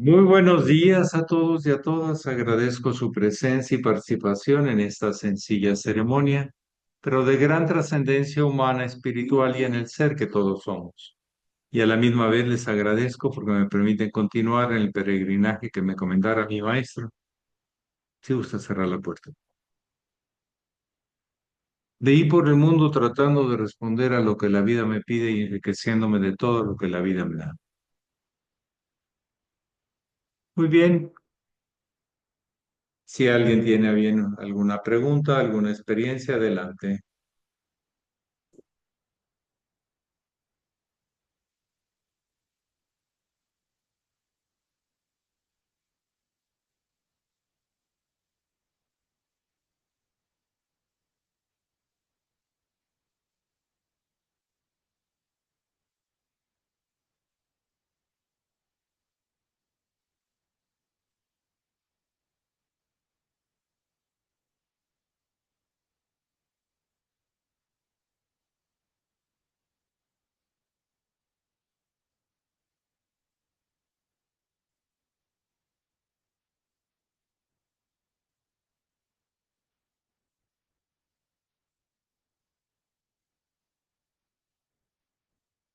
Muy buenos días a todos y a todas. Agradezco su presencia y participación en esta sencilla ceremonia, pero de gran trascendencia humana, espiritual y en el ser que todos somos. Y a la misma vez les agradezco porque me permiten continuar en el peregrinaje que me comendara mi maestro. Si gusta cerrar la puerta. De ir por el mundo tratando de responder a lo que la vida me pide y enriqueciéndome de todo lo que la vida me da. Muy bien. Si alguien tiene a bien alguna pregunta, alguna experiencia, adelante.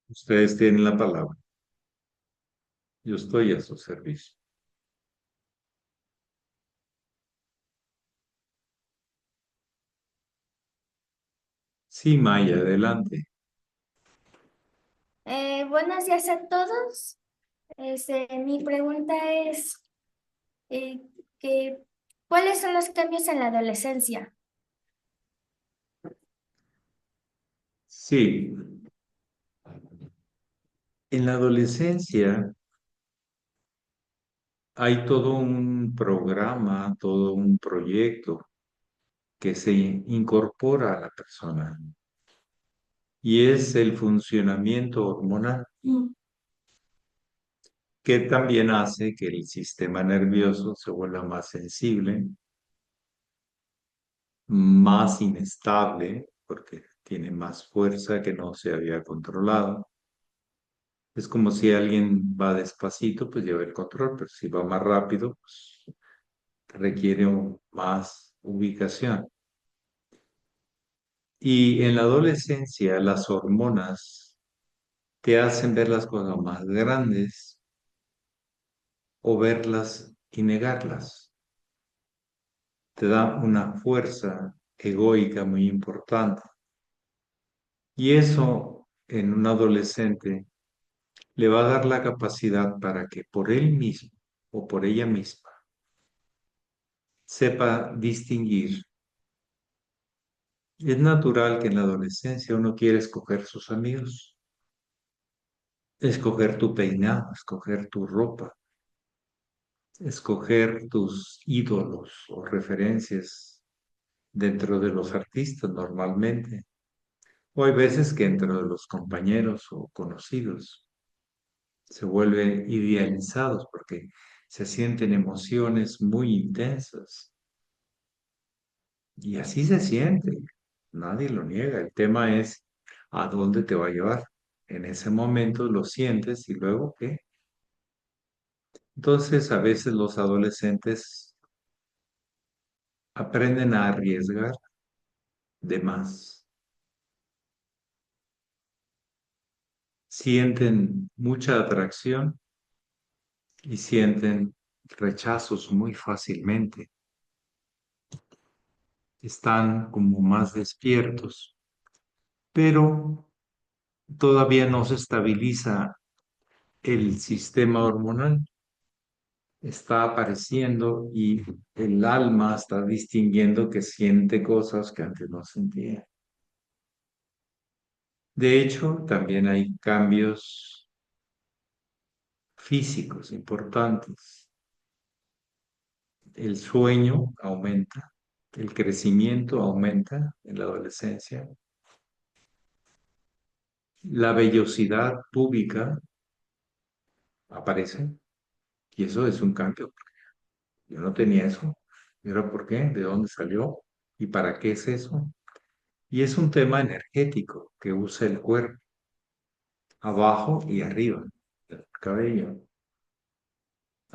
Ustedes tienen la palabra. Yo estoy a su servicio. Sí, Maya, adelante. Buenos días a todos. Mi pregunta es eh, que, ¿cuáles son los cambios en la adolescencia? Sí, en la adolescencia hay todo un programa, todo un proyecto que se incorpora a la persona y es el funcionamiento hormonal, que también hace que el sistema nervioso se vuelva más sensible, más inestable, porque tiene más fuerza que no se había controlado. Es como si alguien va despacito, pues lleva el control, pero si va más rápido, pues requiere más ubicación. Y en la adolescencia, las hormonas te hacen ver las cosas más grandes o verlas y negarlas. Te da una fuerza egoica muy importante. Y eso en un adolescente le va a dar la capacidad para que por él mismo o por ella misma sepa distinguir. Es natural que en la adolescencia uno quiere escoger sus amigos, escoger tu peinado, escoger tu ropa, escoger tus ídolos o referencias dentro de los artistas normalmente. O hay veces que entre los compañeros o conocidos se vuelven idealizados porque se sienten emociones muy intensas. Y así se siente, nadie lo niega. El tema es a dónde te va a llevar. En ese momento lo sientes y luego qué. Entonces, a veces los adolescentes aprenden a arriesgar de más. Sienten mucha atracción y sienten rechazos muy fácilmente. Están como más despiertos, pero todavía no se estabiliza el sistema hormonal. Está apareciendo y el alma está distinguiendo que siente cosas que antes no sentía. De hecho, también hay cambios físicos importantes. El sueño aumenta, el crecimiento aumenta en la adolescencia, la vellosidad púbica aparece y eso es un cambio. Yo no tenía eso. ¿Y ahora por qué? ¿De dónde salió? ¿Y para qué es eso? Y es un tema energético que usa el cuerpo, abajo y arriba del cabello.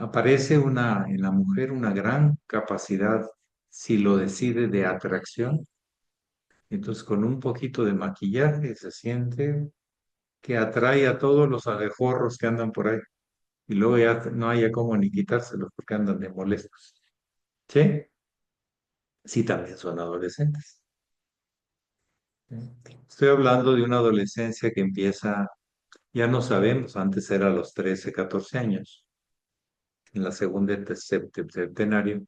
aparece en la mujer una gran capacidad, si lo decide, de atracción. Entonces, con un poquito de maquillaje se siente que atrae a todos los abejorros que andan por ahí. Y luego ya no haya cómo ni quitárselos porque andan de molestos. ¿Sí? Sí, también son adolescentes. ¿Sí? Estoy hablando de una adolescencia que empieza, ya no sabemos, antes era a los 13, 14 años, en la segunda septenario,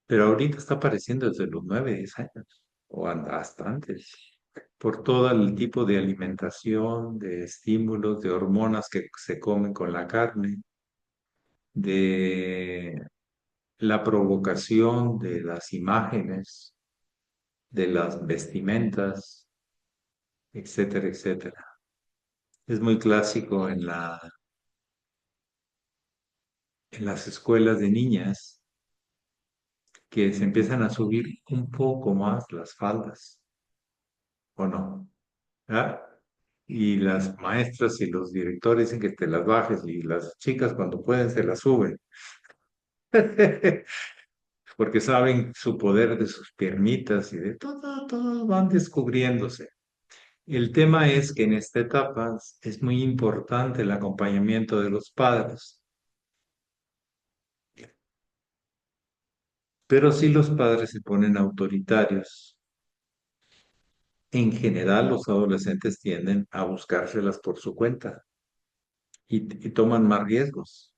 pero ahorita está apareciendo desde los 9, 10 años, o hasta antes, por todo el tipo de alimentación, de estímulos, de hormonas que se comen con la carne, de la provocación de las imágenes, de las vestimentas, etcétera, etcétera. Es muy clásico en las escuelas de niñas que se empiezan a subir un poco más las faldas, ¿o no? ¿Ah? Y las maestras y los directores dicen que te las bajes y las chicas cuando pueden se las suben, porque saben su poder de sus piernitas y de todo, todo van descubriéndose. El tema es que en esta etapa es muy importante el acompañamiento de los padres, pero si los padres se ponen autoritarios, en general los adolescentes tienden a buscárselas por su cuenta y toman más riesgos.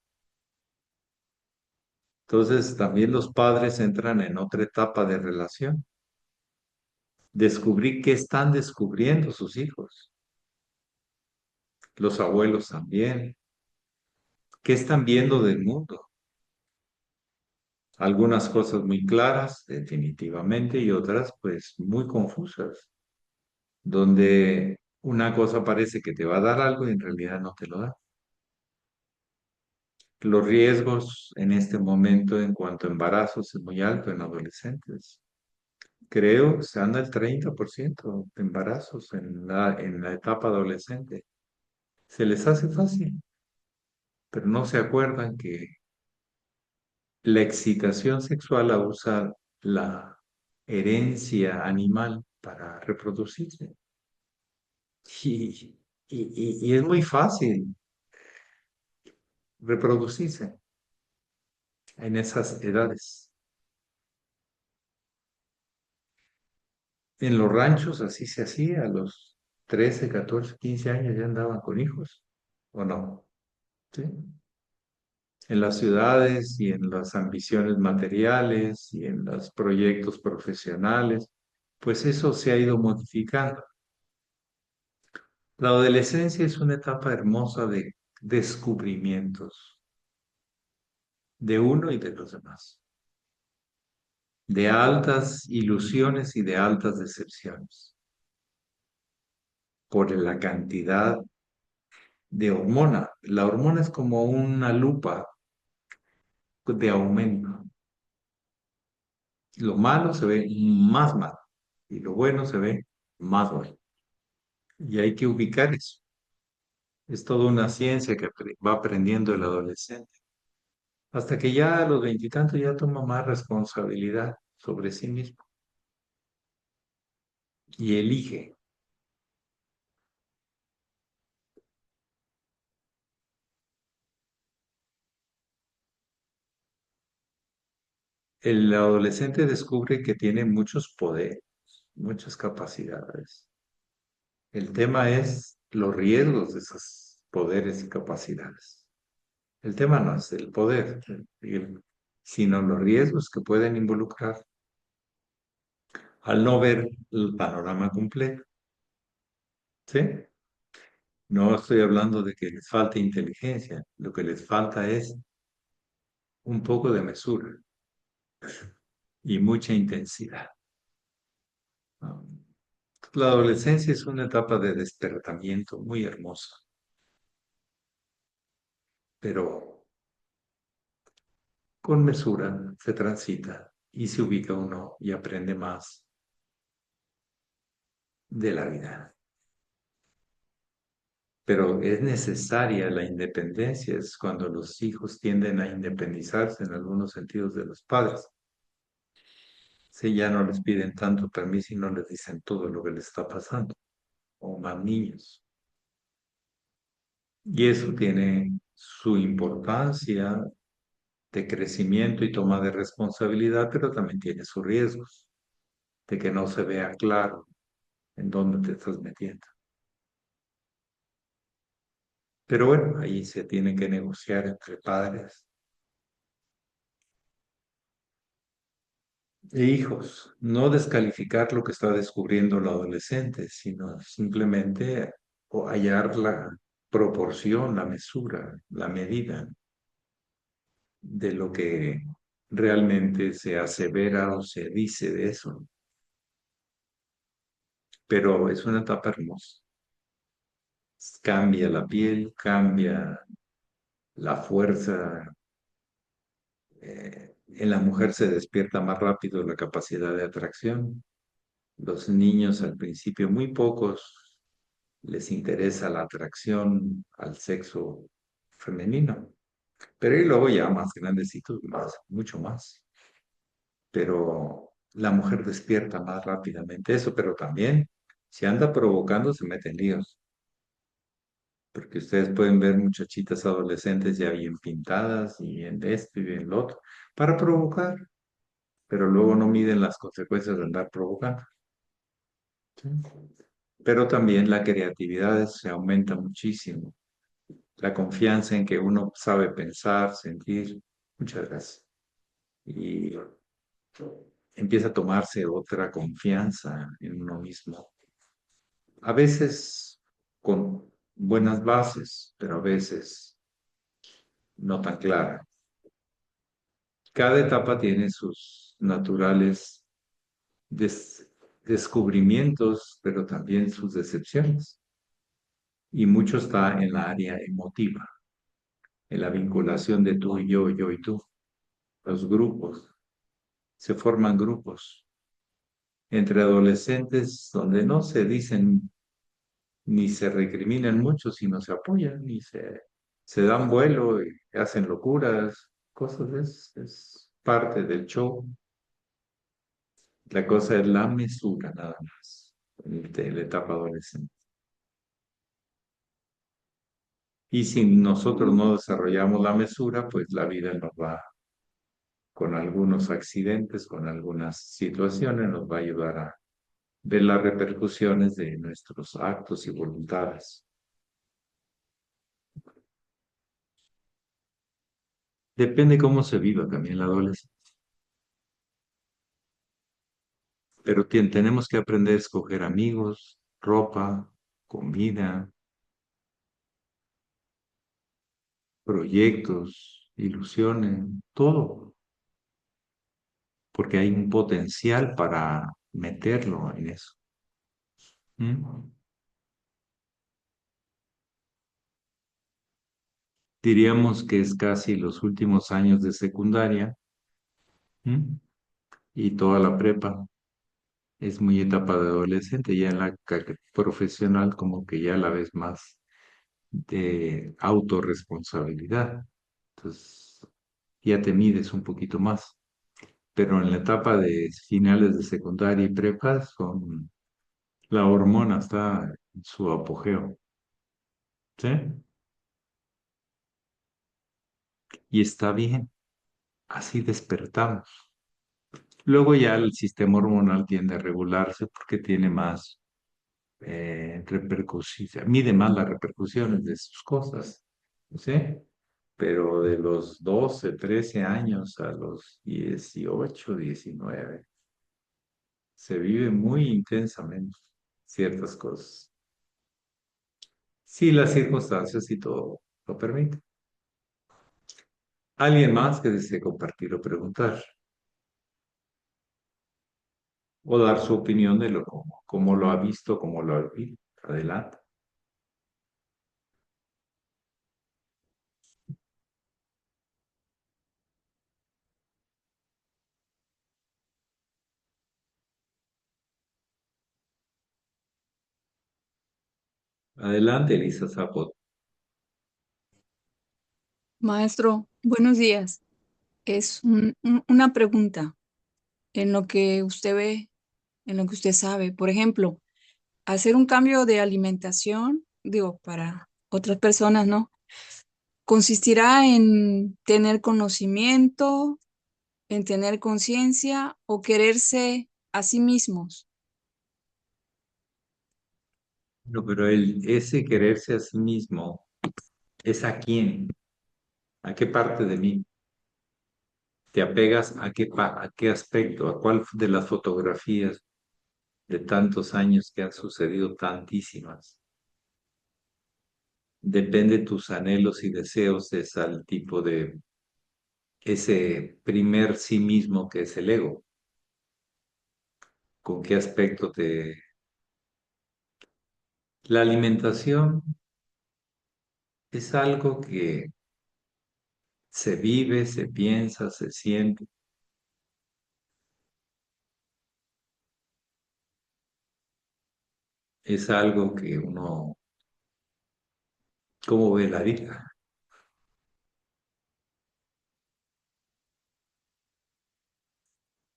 Entonces también los padres entran en otra etapa de relación, descubrir qué están descubriendo sus hijos, los abuelos también, qué están viendo del mundo. Algunas cosas muy claras, definitivamente, y otras pues muy confusas, donde una cosa parece que te va a dar algo y en realidad no te lo da. Los riesgos en este momento en cuanto a embarazos es muy alto en adolescentes. Creo que se anda el 30% de embarazos en la etapa adolescente. Se les hace fácil, pero no se acuerdan que la excitación sexual la usa la herencia animal para reproducirse. Y, y es muy fácil reproducirse en esas edades. En los ranchos así se hacía, a los 13, 14, 15 años ya andaban con hijos, ¿o no? ¿Sí? En las ciudades y en las ambiciones materiales y en los proyectos profesionales, pues eso se ha ido modificando. La adolescencia es una etapa hermosa de descubrimientos de uno y de los demás, de altas ilusiones y de altas decepciones, por la cantidad de hormona. La hormona es como una lupa de aumento. Lo malo se ve más malo y lo bueno se ve más bueno. Y hay que ubicar eso. Es toda una ciencia que va aprendiendo el adolescente. Hasta que ya a los veintitantos ya toma más responsabilidad sobre sí mismo y elige. El adolescente descubre que tiene muchos poderes, muchas capacidades. El tema es los riesgos de esos poderes y capacidades. El tema no es el poder, sino los riesgos que pueden involucrar al no ver el panorama completo. ¿Sí? No estoy hablando de que les falte inteligencia, lo que les falta es un poco de mesura y mucha intensidad, ¿no? La adolescencia es una etapa de despertamiento muy hermosa, pero con mesura se transita y se ubica uno y aprende más de la vida. pero es necesaria la independencia, es cuando los hijos tienden a independizarse en algunos sentidos de los padres. Si ya no les piden tanto permiso y no les dicen todo lo que les está pasando, o más niños. Y eso tiene su importancia de crecimiento y toma de responsabilidad, pero también tiene sus riesgos de que no se vea claro en dónde te estás metiendo. Pero bueno, ahí se tiene que negociar entre padres e hijos, no descalificar lo que está descubriendo el adolescente, sino simplemente hallar la proporción, la mesura, la medida de lo que realmente se asevera o se dice de eso. Pero es una etapa hermosa. Cambia la piel, cambia la fuerza. En la mujer se despierta más rápido la capacidad de atracción. Los niños al principio, muy pocos les interesa la atracción al sexo femenino, pero y luego ya más grandecitos, más, mucho más. Pero la mujer despierta más rápidamente eso, pero también si anda provocando se mete en líos, porque ustedes pueden ver muchachitas adolescentes ya bien pintadas y en esto y en lo otro, para provocar, pero luego no miden las consecuencias de andar provocando. ¿Sí? Pero también la creatividad se aumenta muchísimo, la confianza en que uno sabe pensar, sentir. Muchas gracias. Y empieza a tomarse otra confianza en uno mismo. A veces con buenas bases, pero a veces no tan clara. Cada etapa tiene sus naturales descubrimientos, pero también sus decepciones. Y mucho está en la área emotiva, en la vinculación de tú y yo y tú. Los grupos, se forman grupos entre adolescentes donde no se dicen ni se recriminan mucho, sino se apoyan y se dan vuelo y hacen locuras, cosas, es parte del show. La cosa es la mesura nada más, de la etapa adolescente. Y si nosotros no desarrollamos la mesura, pues la vida nos va, con algunos accidentes, con algunas situaciones, nos va a ayudar a ver las repercusiones de nuestros actos y voluntades. Depende cómo se viva también la adolescencia, pero tenemos que aprender a escoger amigos, ropa, comida, proyectos, ilusiones, todo, porque hay un potencial para meterlo en eso. ¿Mm? Diríamos que es casi los últimos años de secundaria. ¿Mm? Y toda la prepa. Es muy etapa de adolescente, ya en la profesional como que ya la ves más de autorresponsabilidad. Entonces, ya te mides un poquito más. Pero en la etapa de finales de secundaria y prepa, la hormona está en su apogeo. ¿Sí? Y está bien. Así despertamos. Luego ya el sistema hormonal tiende a regularse porque tiene más repercusiones, mide más las repercusiones de sus cosas. ¿Sí? Pero de los 12 13 años a los 18 19 se vive muy intensamente ciertas cosas. Si las circunstancias y todo lo permiten. ¿Alguien más que desee compartir o preguntar? O dar su opinión de cómo lo ha visto, cómo lo ha vivido. Adelante. Adelante, Elisa Zapot. Maestro, buenos días. Es una pregunta en lo que usted ve, en lo que usted sabe. Por ejemplo, hacer un cambio de alimentación, digo, para otras personas, ¿no? ¿Consistirá en tener conocimiento, en tener conciencia o quererse a sí mismos? No, pero ese quererse a sí mismo es a quién, a qué parte de mí. ¿Te apegas a a qué aspecto, a cuál de las fotografías de tantos años que han sucedido tantísimas? Depende tus anhelos y deseos, es al tipo de ese primer sí mismo que es el ego. ¿Con qué aspecto te... La alimentación es algo que se vive, se piensa, se siente. Es algo que uno, ¿cómo ve la vida?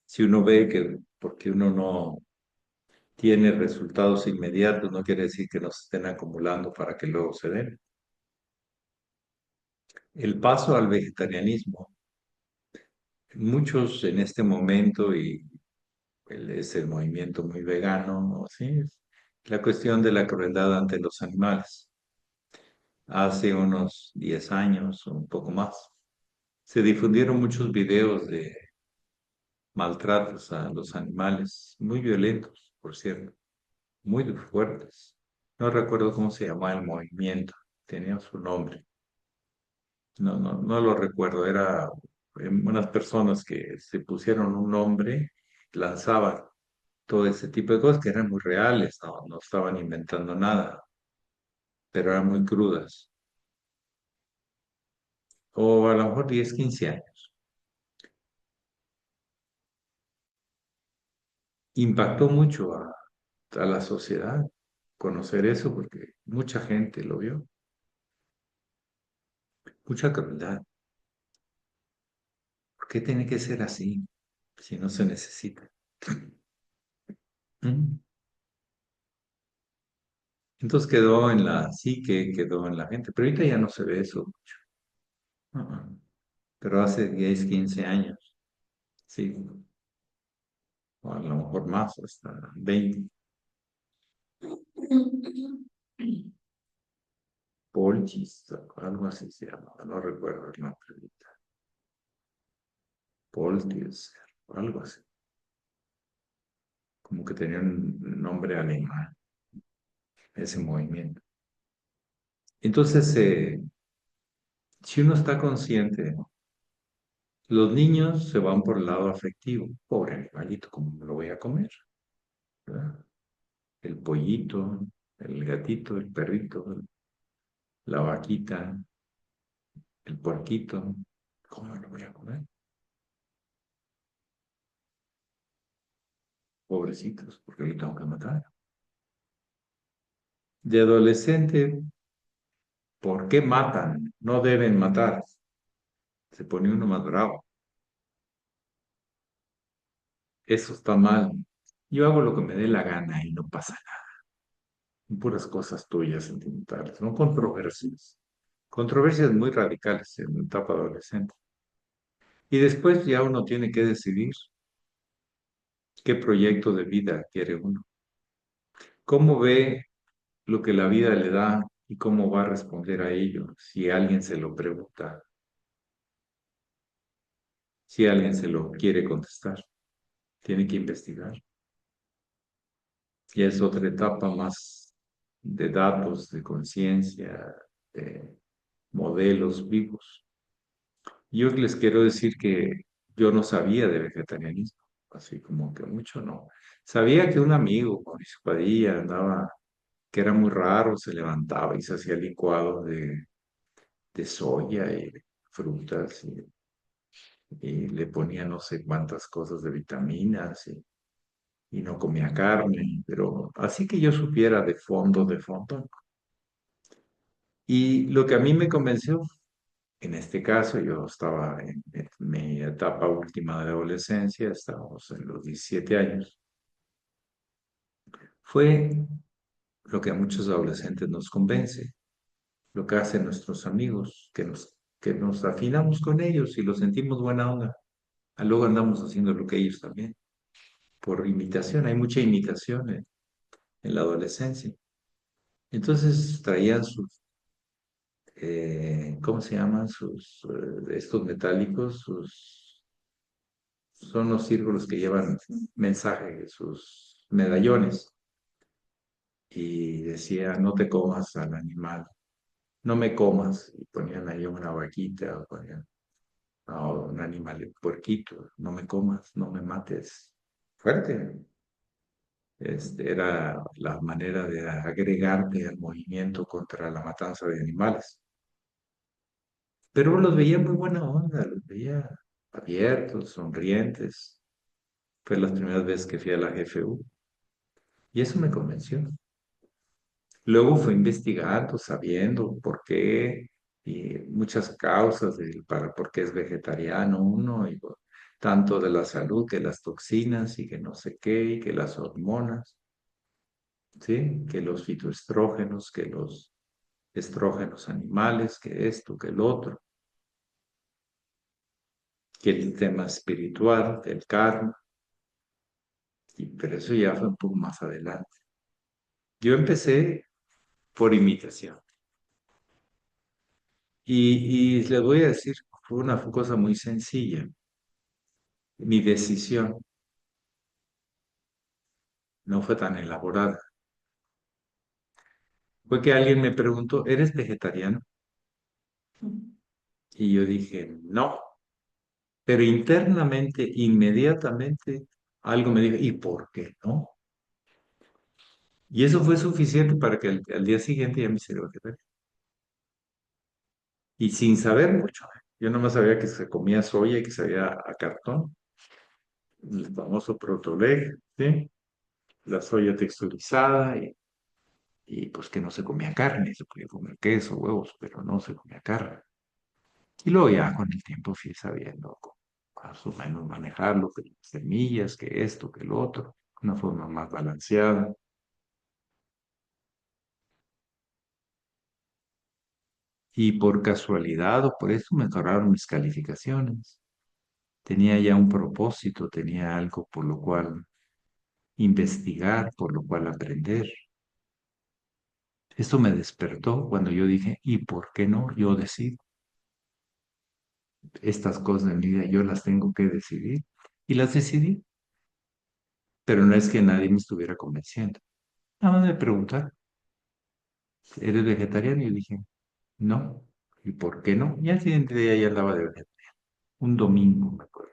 Si uno ve que porque uno no tiene resultados inmediatos, no quiere decir que nos estén acumulando para que luego se den. El paso al vegetarianismo, muchos en este momento, y es el movimiento muy vegano, ¿no? Sí, es la cuestión de la crueldad ante los animales. Hace unos 10 años o un poco más, se difundieron muchos videos de maltratos a los animales, muy violentos, por cierto, muy fuertes. No recuerdo cómo se llamaba el movimiento, tenía su nombre. No lo recuerdo, era unas personas que se pusieron un nombre, lanzaban todo ese tipo de cosas que eran muy reales, no estaban inventando nada, pero eran muy crudas. O a lo mejor 10 15 años. Impactó mucho a la sociedad conocer eso porque mucha gente lo vio, mucha crueldad. ¿Por qué tiene que ser así si no se necesita? ¿Mm? Entonces quedó en la psique, quedó en la gente, pero ahorita ya no se ve eso mucho. Pero hace 10 15 años, sí, o a lo mejor más, hasta 20. Polchis, algo así se llama, no recuerdo el nombre ahorita. Polchis, algo así, como que tenía un nombre alemán, ese movimiento. Entonces, si uno está consciente, los niños se van por el lado afectivo, pobre animalito, ¿cómo me lo voy a comer? ¿Verdad? El pollito, el gatito, el perrito, la vaquita, el puerquito, ¿cómo me lo voy a comer? Pobrecitos, porque lo tengo que matar. De adolescente, ¿por qué matan? No deben matar. Se pone uno más bravo. Eso está mal. Yo hago lo que me dé la gana y no pasa nada. Puras cosas tuyas sentimentales, no controversias. Controversias muy radicales en la etapa adolescente. Y después ya uno tiene que decidir qué proyecto de vida quiere uno. ¿Cómo ve lo que la vida le da y cómo va a responder a ello si alguien se lo pregunta, si alguien se lo quiere contestar? Tiene que investigar. Ya es otra etapa más de datos, de conciencia, de modelos vivos. Yo les quiero decir que yo no sabía de vegetarianismo, así como que mucho no. Sabía que un amigo, Mauricio Padilla, andaba, que era muy raro, se levantaba y se hacía licuados de soya y de frutas y le ponía no sé cuántas cosas de vitaminas y no comía carne, pero así que yo supiera de fondo, no. Y lo que a mí me convenció, en este caso, yo estaba en mi etapa última de la adolescencia, estábamos en los 17 años, fue lo que a muchos adolescentes nos convence, lo que hacen nuestros amigos, que nos afinamos con ellos y los sentimos buena onda. Luego andamos haciendo lo que ellos también, por imitación, hay mucha imitación en la adolescencia. Entonces traían sus, ¿cómo se llaman? Estos metálicos, son los círculos que llevan mensaje, sus medallones. Y decía, no te comas al animal, no me comas. Y ponían ahí una vaquita, o ponían un animal, un puerquito, no me comas, no me mates. Fuerte. Era la manera de agregarte al movimiento contra la matanza de animales. Pero los veía muy buena onda, los veía abiertos, sonrientes. Fue las primeras veces que fui a la GFU y eso me convenció. Luego fui investigando, sabiendo por qué y muchas causas para por qué es vegetariano uno, y tanto de la salud, que las toxinas y que no sé qué, y que las hormonas, ¿sí? Que los fitoestrógenos, que los estrógenos animales, que esto, que el otro, que el tema espiritual, el karma, pero eso ya fue un poco más adelante. Yo empecé por imitación y les voy a decir, fue una cosa muy sencilla. Mi decisión no fue tan elaborada. Fue que alguien me preguntó, ¿eres vegetariano? Y yo dije, no, pero internamente, inmediatamente, algo me dijo, ¿y por qué no? Y eso fue suficiente para que al día siguiente ya me hiciera vegetariano. Y sin saber mucho. Yo nomás sabía que se comía soya y que sabía a cartón, el famoso protoleg, ¿sí? La soya texturizada y pues que no se comía carne, se podía comer queso, huevos, pero no se comía carne. Y luego ya con el tiempo fui sabiendo más o menos manejarlo, que las semillas, que esto, que lo otro, una forma más balanceada. Y por casualidad o por eso mejoraron mis calificaciones. Tenía ya un propósito, tenía algo por lo cual investigar, por lo cual aprender. Esto me despertó cuando yo dije, ¿y por qué no? Yo decido. Estas cosas de mi vida yo las tengo que decidir. Y las decidí, pero no es que nadie me estuviera convenciendo. Nada más me preguntaron, ¿eres vegetariano? Y yo dije, no. ¿Y por qué no? Y al siguiente día ya andaba de vegetariano. Un domingo, me acuerdo.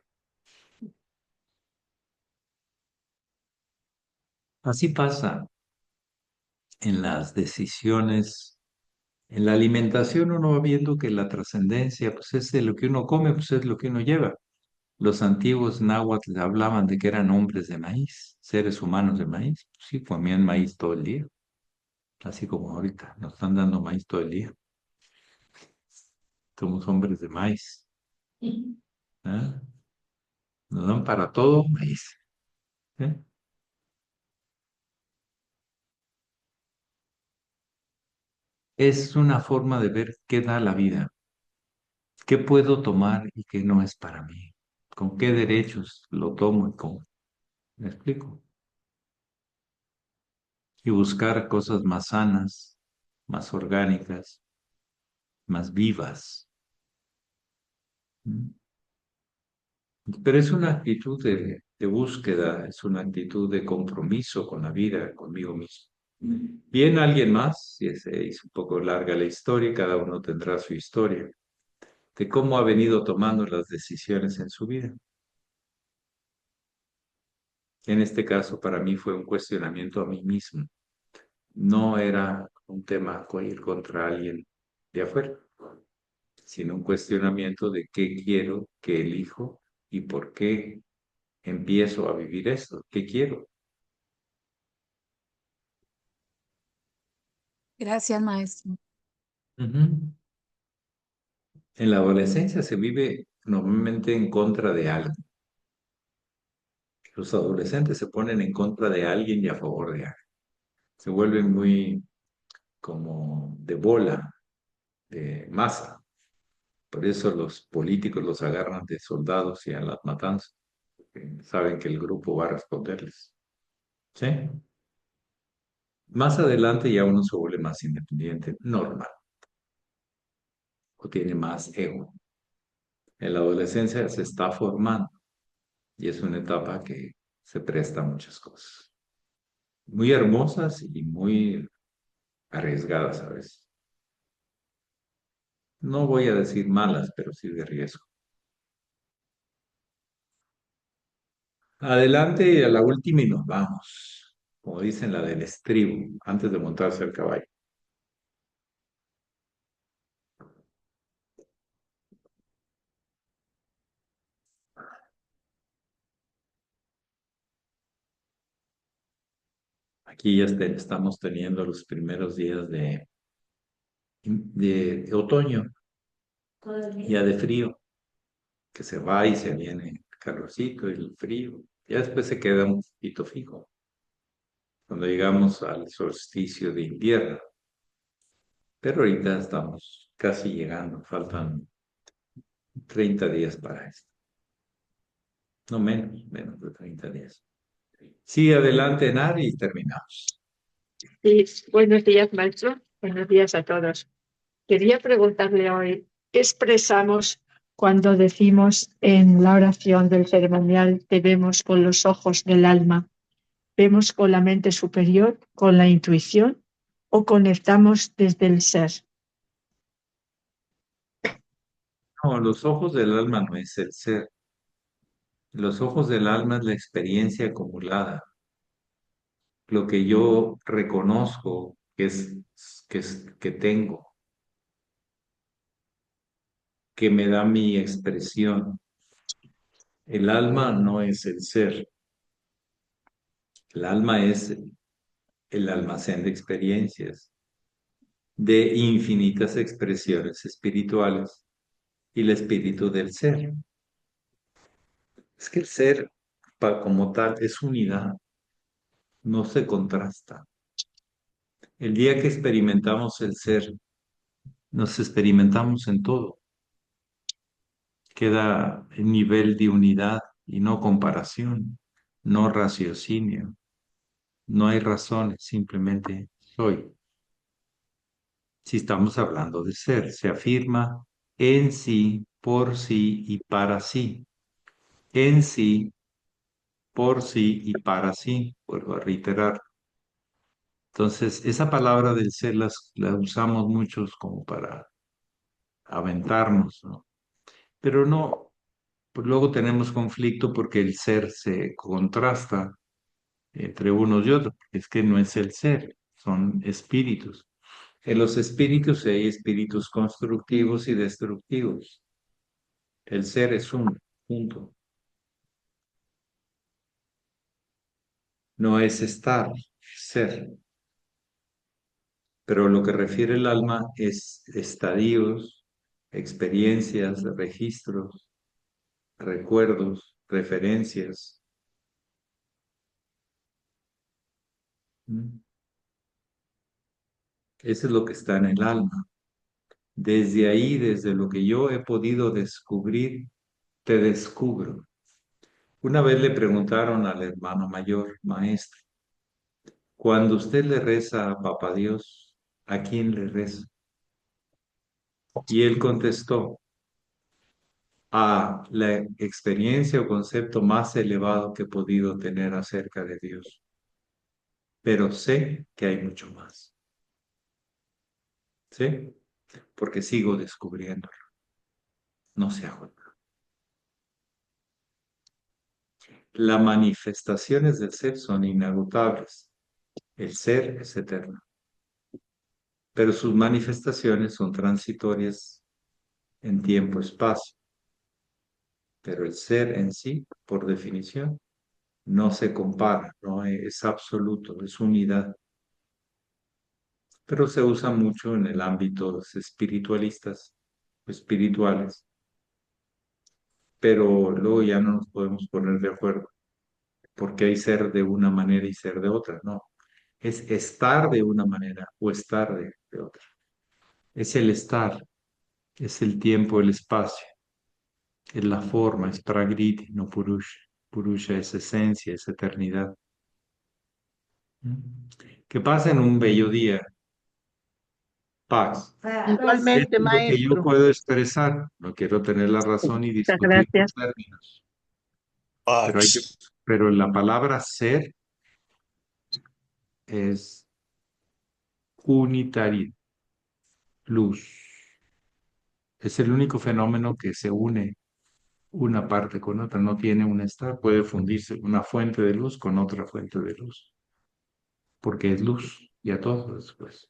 Así pasa en las decisiones. En la alimentación uno va viendo que la trascendencia, pues es de lo que uno come, pues es lo que uno lleva. Los antiguos náhuatl hablaban de que eran hombres de maíz, seres humanos de maíz. Sí, comían maíz todo el día, así como ahorita nos están dando maíz todo el día. Somos hombres de maíz. ¿Ah? Nos dan para todo maíz. ¿Eh? Es una forma de ver qué da la vida, qué puedo tomar y qué no es para mí, con qué derechos lo tomo y cómo. ¿Me explico? Y buscar cosas más sanas, más orgánicas, más vivas. ¿Mm? Pero es una actitud de búsqueda, es una actitud de compromiso con la vida, conmigo mismo. Bien, alguien más, si es un poco larga la historia, cada uno tendrá su historia, de cómo ha venido tomando las decisiones en su vida. En este caso, para mí fue un cuestionamiento a mí mismo. No era un tema ir contra alguien de afuera, sino un cuestionamiento de qué quiero, qué elijo y por qué empiezo a vivir esto, qué quiero. Gracias, maestro. Ujú. En la adolescencia se vive normalmente en contra de algo. Los adolescentes se ponen en contra de alguien y a favor de alguien. Se vuelven muy como de bola, de masa. Por eso los políticos los agarran de soldados y a las matanzas, porque saben que el grupo va a responderles. ¿Sí? Más adelante ya uno se vuelve más independiente, normal, o tiene más ego. En la adolescencia se está formando y es una etapa que se presta a muchas cosas. Muy hermosas y muy arriesgadas a veces. No voy a decir malas, pero sí de riesgo. Adelante a la última y nos vamos. Como dicen la del estribo, antes de montarse al caballo. Aquí ya estamos teniendo los primeros días de otoño, ya de frío, que se va y se viene el calorcito y el frío. Ya después se queda un poquito fijo, cuando llegamos al solsticio de invierno. Pero ahorita estamos casi llegando, faltan 30 días para esto. No menos de 30 días. Sí, adelante, Nari, y terminamos. Sí, buenos días, maestro. Buenos días a todos. Quería preguntarle hoy, ¿qué expresamos cuando decimos en la oración del ceremonial te vemos con los ojos del alma? ¿Vemos con la mente superior, con la intuición o conectamos desde el ser? No, los ojos del alma no es el ser. Los ojos del alma es la experiencia acumulada, lo que yo reconozco que tengo, que me da mi expresión. El alma no es el ser. El alma es el almacén de experiencias, de infinitas expresiones espirituales y el espíritu del ser. Es que el ser, como tal, es unidad, no se contrasta. El día que experimentamos el ser, nos experimentamos en todo. Queda el nivel de unidad y no comparación, no raciocinio. No hay razones, simplemente soy. Si estamos hablando de ser, se afirma en sí, por sí y para sí. En sí, por sí y para sí. Vuelvo a reiterar. Entonces, esa palabra del ser la usamos muchos como para aventarnos, ¿no? Pero no, pues luego tenemos conflicto porque el ser se contrasta entre unos y otros, porque es que no es el ser, son espíritus. En los espíritus hay espíritus constructivos y destructivos. El ser es uno, punto. No es estar, ser. Pero lo que refiere el alma es estadios, experiencias, registros, recuerdos, referencias. ¿Mm? Eso es lo que está en el alma. Desde ahí, desde lo que yo he podido descubrir, te descubro. Una vez le preguntaron al hermano mayor, maestro, cuando usted le reza a Papá Dios, ¿a quién le reza? Y él contestó, a la experiencia o concepto más elevado que he podido tener acerca de Dios. Pero sé que hay mucho más. ¿Sí? Porque sigo descubriéndolo. No se agota. Las manifestaciones del ser son inagotables. El ser es eterno. Pero sus manifestaciones son transitorias en tiempo-espacio. Pero el ser en sí, por definición, no se compara, no es absoluto, es unidad. pero se usa mucho en el ámbito espiritualistas o espirituales, pero luego ya no nos podemos poner de acuerdo, porque hay ser de una manera y ser de otra, no. Es estar de una manera o estar de otra. Es el estar, es el tiempo, el espacio, es la forma, es prakriti, no purusha. Purusha es esencia, es eternidad. Que pasen un bello día. Paz. Es Igualmente, lo que yo maestro. puedo expresar. No quiero tener la razón y Muchas discutir por gracias. términos. Pero pero la palabra ser es unitario, luz. Es el único fenómeno que se une una parte con otra. No tiene un estar. Puede fundirse una fuente de luz con otra fuente de luz. Porque es luz y a todos después.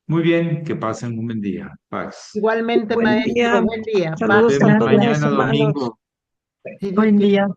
Muy bien, que pasen un buen día. Paz. Igualmente, Buen maestro. día. Buen día. Nos Paz Saludos a vemos para todos, todos. mañana hermanos. domingo. Si Dios Buen quiere. día.